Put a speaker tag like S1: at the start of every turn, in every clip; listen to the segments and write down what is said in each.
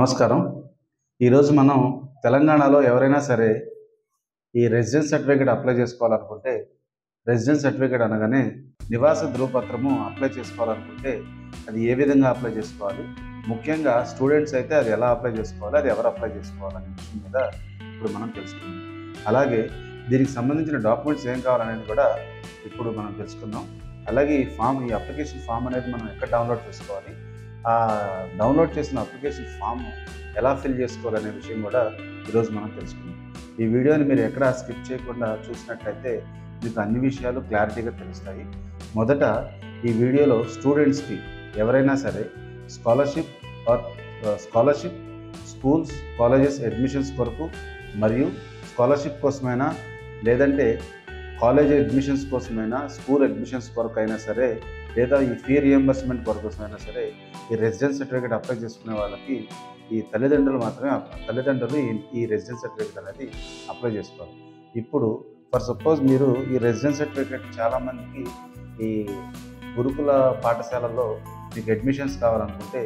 S1: నమస్కారం. ఈరోజు మనం తెలంగాణలో ఎవరైనా సరే ఈ రెసిడెన్స్ సర్టిఫికేట్ అప్లై చేసుకోవాలనుకుంటే, రెసిడెన్స్ సర్టిఫికేట్ అనగానే నివాస ధృవపత్రము అప్లై చేసుకోవాలనుకుంటే అది ఏ విధంగా అప్లై చేసుకోవాలి, ముఖ్యంగా స్టూడెంట్స్ అయితే అది ఎలా అప్లై చేసుకోవాలి, అది ఎవరు అప్లై చేసుకోవాలనే విషయం మీద ఇప్పుడు మనం తెలుసుకుందాం. అలాగే దీనికి సంబంధించిన డాక్యుమెంట్స్ ఏం కావాలనేది కూడా ఇప్పుడు మనం తెలుసుకుందాం. అలాగే ఈ అప్లికేషన్ ఫామ్ అనేది మనం ఎక్కడ డౌన్లోడ్ చేసుకోవాలి, ఆ డౌన్లోడ్ చేసిన అప్లికేషన్ ఫామ్ ఎలా ఫిల్ చేసుకోవాలనే విషయం కూడా ఈరోజు మనం తెలుసుకుందాం. ఈ వీడియోని మీరు ఎక్కడ స్కిప్ చేయకుండా చూసినట్లయితే మీకు అన్ని విషయాలు క్లారిటీగా తెలుస్తాయి. మొదట ఈ వీడియోలో స్టూడెంట్స్కి ఎవరైనా సరే స్కాలర్షిప్ స్కూల్స్ కాలేజెస్ అడ్మిషన్స్ కొరకు మరియు స్కాలర్షిప్ కోసమైనా లేదంటే కాలేజ్ అడ్మిషన్స్ కోసమైనా స్కూల్ అడ్మిషన్స్ కొరకు అయినా సరే లేదా ఈ ఫీ రియంబర్స్మెంట్ కోసమైనా సరే ఈ రెసిడెన్స్ సర్టిఫికేట్ అప్లై చేసుకునే వాళ్ళకి ఈ తల్లిదండ్రులు ఈ రెసిడెన్స్ సర్టిఫికేట్ అనేది అప్లై చేసుకోవాలి. ఇప్పుడు ఫర్ సపోజ్ మీరు ఈ రెసిడెన్స్ సర్టిఫికేట్ చాలామందికి ఈ గురుకుల పాఠశాలల్లో మీకు అడ్మిషన్స్ కావాలనుకుంటే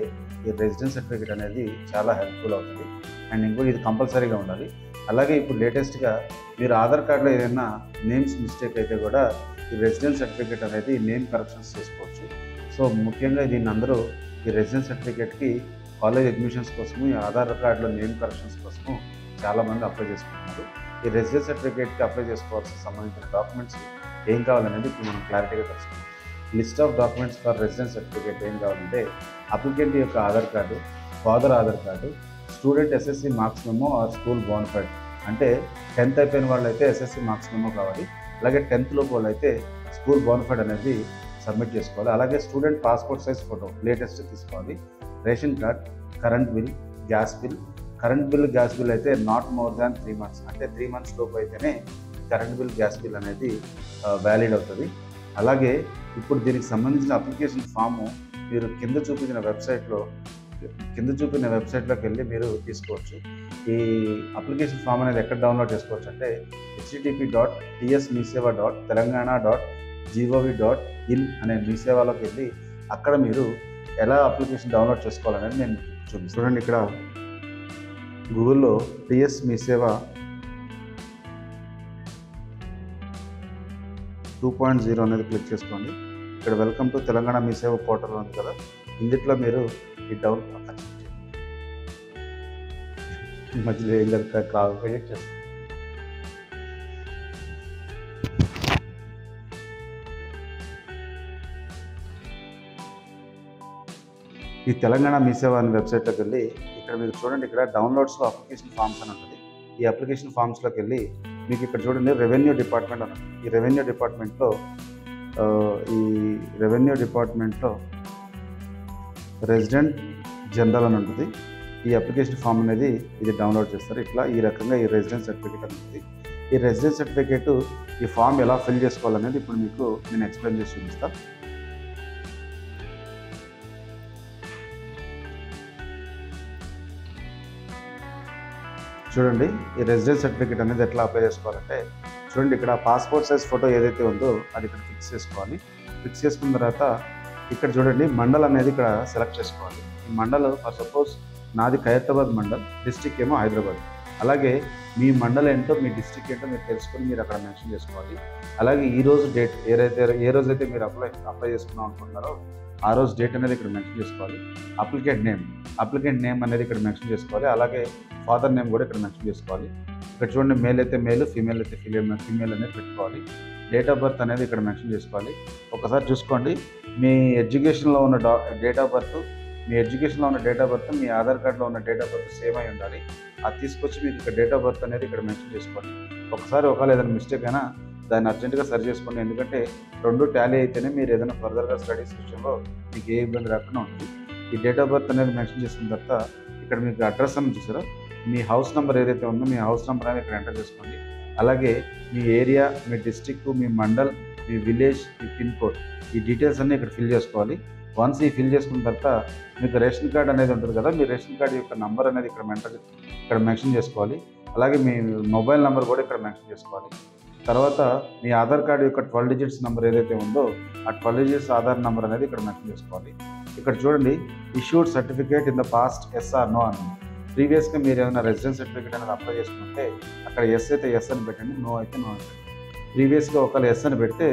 S1: ఈ రెసిడెన్స్ సర్టిఫికేట్ అనేది చాలా హెల్ప్ఫుల్ అవుతుంది. అండ్ ఇంకోటి ఇది కంపల్సరీగా ఉండాలి. అలాగే ఇప్పుడు లేటెస్ట్గా మీరు ఆధార్ కార్డులో ఏదైనా నేమ్స్ మిస్టేక్ అయితే కూడా ఈ రెసిడెన్స్ సర్టిఫికేట్ అనేది నేమ్ కరెక్షన్స్ చేసుకోవచ్చు. సో ముఖ్యంగా దీన్ని అందరూ ఈ రెసిడెన్స్ సర్టిఫికేట్కి కాలేజ్ అడ్మిషన్స్ కోసము ఈ ఆధార్ కార్డులో నేమ్ కరెక్షన్స్ కోసము చాలామంది అప్లై చేసుకుంటున్నారు. ఈ రెసిడెన్స్ సర్టిఫికేట్కి అప్లై చేసుకోవాల్సిన సంబంధించిన డాక్యుమెంట్స్ ఏం కావాలనేది ఇప్పుడు మనం క్లారిటీగా తెలుసుకుందాం. List of documents for residence certificate ఏం కావాలంటే అప్లికెంట్ యొక్క Aadhaar card, father Aadhaar card, student SSC marks memo or school bonafide, అంటే 10th అయిపోయిన వాళ్ళు అయితే ఎస్ఎస్సి మార్క్స్ మెమో కావాలి. అలాగే 10th లోపు వాళ్ళు అయితే స్కూల్ బోనఫైడ్ అనేది సబ్మిట్ చేసుకోవాలి. అలాగే student passport size photo latest తీసుకోవాలి. Ration card, current bill, gas bill. Gas bill అయితే నాట్ మోర్ దాన్ 3 months, అంటే 3 months లోపు అయితేనే కరెంట్ బిల్, గ్యాస్ బిల్ అనేది వ్యాలిడ్ అవుతుంది. అలాగే ఇప్పుడు దీనికి సంబంధించిన అప్లికేషన్ ఫాము మీరు కింద చూపిన వెబ్సైట్లోకి వెళ్ళి మీరు తీసుకోవచ్చు. ఈ అప్లికేషన్ ఫామ్ అనేది ఎక్కడ డౌన్లోడ్ చేసుకోవచ్చు అంటే http.tsmeeseva.telangana.gov.in అనే మీ సేవలోకి వెళ్ళి అక్కడ మీరు ఎలా అప్లికేషన్ డౌన్లోడ్ చేసుకోవాలనేది నేను చూపిస్తాను. చూడండి, ఇక్కడ గూగుల్లో టిఎస్ మీ సేవ 2.0 అనేది క్లిక్ చేసుకోండి. ఇక్కడ వెల్కమ్ టు తెలంగాణ మీ సేవ పోర్టల్ ఉంది కదా, ఇందులో మీరు ఈ మధ్యలో ఏం జరుగుతుంది ప్రొజెక్ట్ చేస్తాం. ఈ తెలంగాణ మీ సేవ అనే వెబ్సైట్లోకి వెళ్ళి ఇక్కడ మీరు చూడండి, ఇక్కడ డౌన్లోడ్స్లో అప్లికేషన్ ఫామ్స్ అని ఉంటుంది. ఈ అప్లికేషన్ ఫామ్స్లోకి వెళ్ళి మీకు ఇక్కడ చూడండి రెవెన్యూ డిపార్ట్మెంట్ అని ఉంటుంది. ఈ రెవెన్యూ డిపార్ట్మెంట్లో రెసిడెంట్ జనరల్ అని ఉంటుంది. ఈ అప్లికేషన్ ఫామ్ అనేది ఇది డౌన్లోడ్ చేస్తారు. ఇట్లా ఈ రకంగా ఈ రెసిడెన్స్ సర్టిఫికేట్ అనేది, ఈ రెసిడెన్స్ సర్టిఫికేట్ ఈ ఫామ్ ఎలా ఫిల్ చేసుకోవాలనేది ఇప్పుడు మీకు నేను ఎక్స్ప్లెయిన్ చేసి చూపిస్తాను. చూడండి, ఈ రెసిడెన్స్ సర్టిఫికేట్ అనేది ఎట్లా అప్లై చేసుకోవాలంటే చూడండి, ఇక్కడ పాస్పోర్ట్ సైజ్ ఫోటో ఏదైతే ఉందో అది ఇక్కడ ఫిక్స్ చేసుకోవాలి. ఫిక్స్ చేసుకున్న తర్వాత ఇక్కడ చూడండి మండల్ అనేది ఇక్కడ సెలెక్ట్ చేసుకోవాలి. ఈ మండల్ ఫర్ సపోజ్ నాది ఖైరతాబాద్ మండల్, డిస్ట్రిక్ట్ ఏమో హైదరాబాద్. అలాగే మీ మండల్ ఏంటో మీ డిస్ట్రిక్ట్ ఏంటో మీరు తెలుసుకొని మీరు అక్కడ మెన్షన్ చేసుకోవాలి. అలాగే ఈ రోజు డేట్ ఏ రోజైతే మీరు అప్లై చేసుకుందాం అనుకుంటున్నారో ఆ రోజు డేట్ అనేది ఇక్కడ మెన్షన్ చేసుకోవాలి. అప్లికెంట్ నేమ్ అనేది ఇక్కడ మెన్షన్ చేసుకోవాలి. అలాగే ఫాదర్ నేమ్ కూడా ఇక్కడ మెన్షన్ చేసుకోవాలి. ఇక్కడ చూడండి, మేల్ అయితే మేల్, ఫీమేల్ అయితే ఫీమేల్ అనేది పెట్టుకోవాలి. డేట్ ఆఫ్ బర్త్ అనేది ఇక్కడ మెన్షన్ చేసుకోవాలి. ఒకసారి చూసుకోండి, మీ ఎడ్యుకేషన్లో ఉన్న డేట్ ఆఫ్ బర్త్ మీ ఆధార్ కార్డులో ఉన్న డేట్ ఆఫ్ బర్త్ సేమ్ అయి ఉండాలి. అది తీసుకొచ్చి మీకు ఇక్కడ డేట్ ఆఫ్ బర్త్ అనేది ఇక్కడ మెన్షన్ చేసుకోండి. ఒకవేళ ఏదైనా మిస్టేక్ అయినా దాన్ని అర్జెంటుగా సరి చేసుకోండి. ఎందుకంటే 2 టాలీ అయితేనే మీరు ఏదైనా ఫర్దర్గా స్టడీస్ విషయంలో మీకు ఏ ఇబ్బంది రాకుండా ఉంటుంది. ఈ డేట్ ఆఫ్ బర్త్ అనేది మెన్షన్ చేసిన తర్వాత ఇక్కడ మీకు అడ్రస్ అని చూసారా, మీ హౌస్ నెంబర్ ఏదైతే ఉందో మీ హౌస్ నెంబర్ అనేది ఇక్కడ ఎంటర్ చేసుకోండి. అలాగే మీ ఏరియా, మీ డిస్ట్రిక్ట్, మీ మండల్, మీ విలేజ్, మీ పిన్ కోడ్, ఈ డీటెయిల్స్ అన్నీ ఇక్కడ ఫిల్ చేసుకోవాలి. వన్స్ ఈ ఫిల్ చేసుకున్న తర్వాత మీకు రేషన్ కార్డ్ అనేది ఉంటుంది కదా, మీ రేషన్ కార్డు యొక్క నంబర్ అనేది ఇక్కడ మెన్షన్ చేసుకోవాలి. అలాగే మీ మొబైల్ నెంబర్ కూడా ఇక్కడ మెన్షన్ చేసుకోవాలి. తర్వాత మీ ఆధార్ కార్డు యొక్క 12 digits నెంబర్ ఏదైతే ఉందో ఆ 12 digits ఆధార్ నెంబర్ అనేది ఇక్కడ మెన్షన్ చేసుకోవాలి. ఇక్కడ చూడండి, issued certificate in the past yes or no అని. ప్రీవియస్గా మీరు ఏమైనా రెసిడెన్స్ సర్టిఫికేట్ అనేది అప్లై చేసుకుంటే అక్కడ ఎస్ అయితే ఎస్ అని పెట్టండి, నో అయితే నో అని పెట్టండి. ప్రీవియస్గా ఒకవేళ ఎస్ అని పెడితే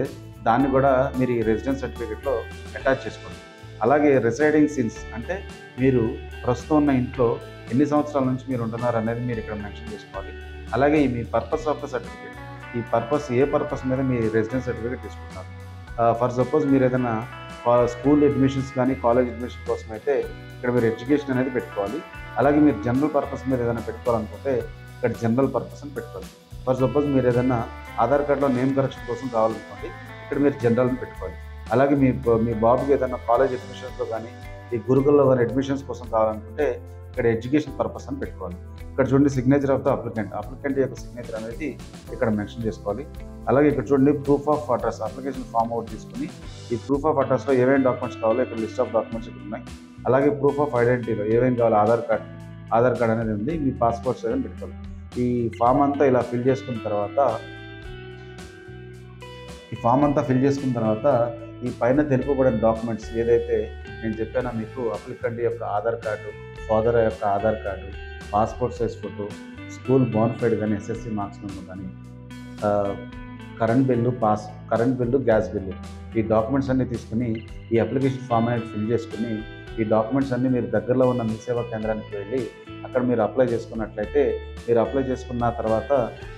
S1: దాన్ని కూడా మీరు ఈ రెసిడెన్స్ సర్టిఫికేట్లో అటాచ్ చేసుకోండి. అలాగే రెసైడింగ్ సిన్స్ అంటే మీరు ప్రస్తుతం ఉన్న ఇంట్లో ఎన్ని సంవత్సరాల నుంచి మీరు ఉంటున్నారు అనేది మీరు ఇక్కడ మెన్షన్ చేసుకోవాలి. అలాగే మీ పర్పస్ ఆఫ్ ద సర్టిఫికేట్, ఈ పర్పస్ ఏ పర్పస్ మీద మీ రెసిడెన్స్ సర్టిఫికేట్ తీసుకుంటారు. ఫర్ సపోజ్ మీరు ఏదైనా స్కూల్ అడ్మిషన్స్ కానీ కాలేజ్ అడ్మిషన్ కోసం అయితే ఇక్కడ మీరు ఎడ్యుకేషన్ అనేది పెట్టుకోవాలి. అలాగే మీరు జనరల్ పర్పస్ మీద ఏదైనా పెట్టుకోవాలనుకుంటే ఇక్కడ జనరల్ పర్పస్ అని పెట్టుకోవాలి. ఫర్ సపోజ్ మీరు ఏదైనా ఆధార్ కార్డులో నేమ్ కరెక్షన్ కోసం కావాలనుకోండి, ఇక్కడ మీరు జనరల్ అని పెట్టుకోవాలి. అలాగే మీ బాబుకి ఏదైనా కాలేజ్ అడ్మిషన్స్లో కానీ ఈ గురుకుల్లో కానీ అడ్మిషన్స్ కోసం కావాలనుకుంటే ఇక్కడ ఎడ్యుకేషన్ పర్పస్ అని పెట్టుకోవాలి. ఇక్కడ చూడండి సిగ్నేచర్ ఆఫ్ ద అప్లికెంట్ యొక్క సిగ్నేచర్ అనేది ఇక్కడ మెన్షన్ చేసుకోవాలి. అలాగే ఇక్కడ చూడండి proof of address, application form out తీసుకుని ఈ ప్రూఫ్ ఆఫ్ అడ్రస్లో ఏమేమి డాక్యుమెంట్స్ కావాలో ఇక్కడ లిస్ట్ ఆఫ్ డాక్యుమెంట్స్ ఇక్కడ ఉన్నాయి. అలాగే ప్రూఫ్ ఆఫ్ ఐడెంటిటీలో ఏమేమి కావాలి, ఆధార్ కార్డ్ అనేది ఉంది, మీ పాస్పోర్ట్స్ ఏదైనా పెట్టుకోవాలి. ఈ ఫామ్ అంతా ఇలా ఫిల్ చేసుకున్న తర్వాత ఈ పైన తెలుపబడిన డాక్యుమెంట్స్ ఏదైతే నేను చెప్పానో మీకు అప్లికెంట్ యొక్క ఆధార్ కార్డు, ఫాదర్ యొక్క Aadhaar card, passport size photo, school bonafide కానీ ఎస్ఎస్సి మార్క్స్ మెంబర్ కానీ, కరెంట్ బిల్లు, గ్యాస్ బిల్లు, ఈ డాక్యుమెంట్స్ అన్నీ తీసుకుని ఈ అప్లికేషన్ ఫామ్ అనేది ఫిల్ చేసుకుని ఈ డాక్యుమెంట్స్ అన్నీ మీరు దగ్గరలో ఉన్న మీ సేవా కేంద్రానికి వెళ్ళి అక్కడ మీరు అప్లై చేసుకున్నట్లయితే మీరు అప్లై చేసుకున్న తర్వాత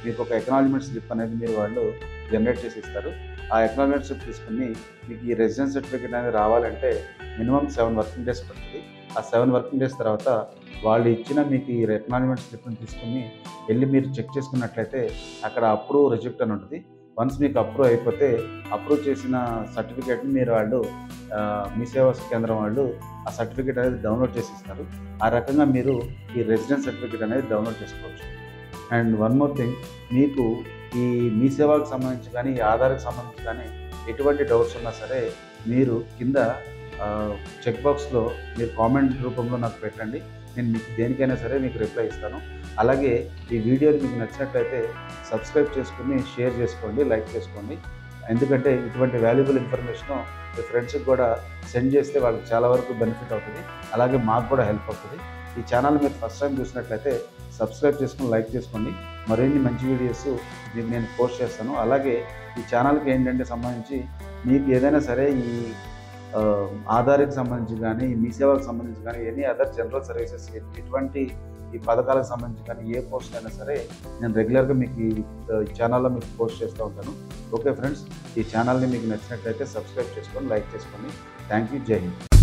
S1: మీకు ఒక ఎక్నాలజ్మెంట్ స్లిప్ అనేది మీరు వాళ్ళు జనరేట్ చేసి ఇస్తారు. ఆ ఎక్నాలజ్మెంట్ స్లిప్ తీసుకుని మీకు ఈ రెసిడెన్స్ సర్టిఫికేట్ అనేది రావాలంటే మినిమం 7 వర్కింగ్ డేస్ పడుతుంది. ఆ 7 వర్కింగ్ డేస్ తర్వాత వాళ్ళు ఇచ్చిన మీకు ఈ ఎక్నాలజ్మెంట్ స్లిప్ని తీసుకుని వెళ్ళి మీరు చెక్ చేసుకున్నట్లయితే అక్కడ అప్రూవ్ రిజెక్ట్ అని ఉంటుంది. వన్స్ మీకు అప్రూవ్ అయిపోతే అప్రూవ్ చేసిన సర్టిఫికేట్ని మీరు వాళ్ళు మీ సేవా కేంద్రం వాళ్ళు ఆ సర్టిఫికేట్ అనేది డౌన్లోడ్ చేసి ఇస్తారు. ఆ రకంగా మీరు ఈ రెసిడెన్స్ సర్టిఫికేట్ అనేది డౌన్లోడ్ చేసుకోవచ్చు. అండ్ వన్ మోర్ థింగ్, మీకు ఈ మీ సేవకు సంబంధించి కానీ ఈ ఆధార్కి సంబంధించి కానీ ఎటువంటి డౌట్స్ ఉన్నా సరే మీరు కింద చెక్ బాక్స్లో మీరు కామెంట్ రూపంలో నాకు పెట్టండి. నేను మీకు దేనికైనా సరే మీకు రిప్లై ఇస్తాను. అలాగే ఈ వీడియోని మీకు నచ్చినట్లయితే సబ్స్క్రైబ్ చేసుకుని షేర్ చేసుకోండి, లైక్ చేసుకోండి. ఎందుకంటే ఇటువంటి వాల్యుబుల్ ఇన్ఫర్మేషన్ మీ ఫ్రెండ్స్కి కూడా సెండ్ చేస్తే వాళ్ళకి చాలా వరకు బెనిఫిట్ అవుతుంది. అలాగే మాకు కూడా హెల్ప్ అవుతుంది. ఈ ఛానల్ మీరు ఫస్ట్ టైం చూసినట్లయితే సబ్స్క్రైబ్ చేసుకుని లైక్ చేసుకోండి. మరిన్ని మంచి వీడియోస్ మీకు నేను పోస్ట్ చేస్తాను. అలాగే ఈ ఛానల్కి ఏంటంటే సంబంధించి మీకు ఏదైనా సరే ఈ ఆధార్కి సంబంధించి కానీ మీ సేవకు సంబంధించి కానీ ఎనీ అదర్ జనరల్ సర్వీసెస్ ఎటువంటి ఈ పథకాలకు సంబంధించి కానీ ఏ పోస్ట్ అయినా సరే నేను రెగ్యులర్గా మీకు ఈ ఛానల్లో మీకు పోస్ట్ చేస్తూ ఉంటాను. ఓకే ఫ్రెండ్స్, ఈ ఛానల్ని మీకు నచ్చినట్లయితే సబ్స్క్రైబ్ చేసుకొని లైక్ చేసుకోండి. Thank you. జై హింద్.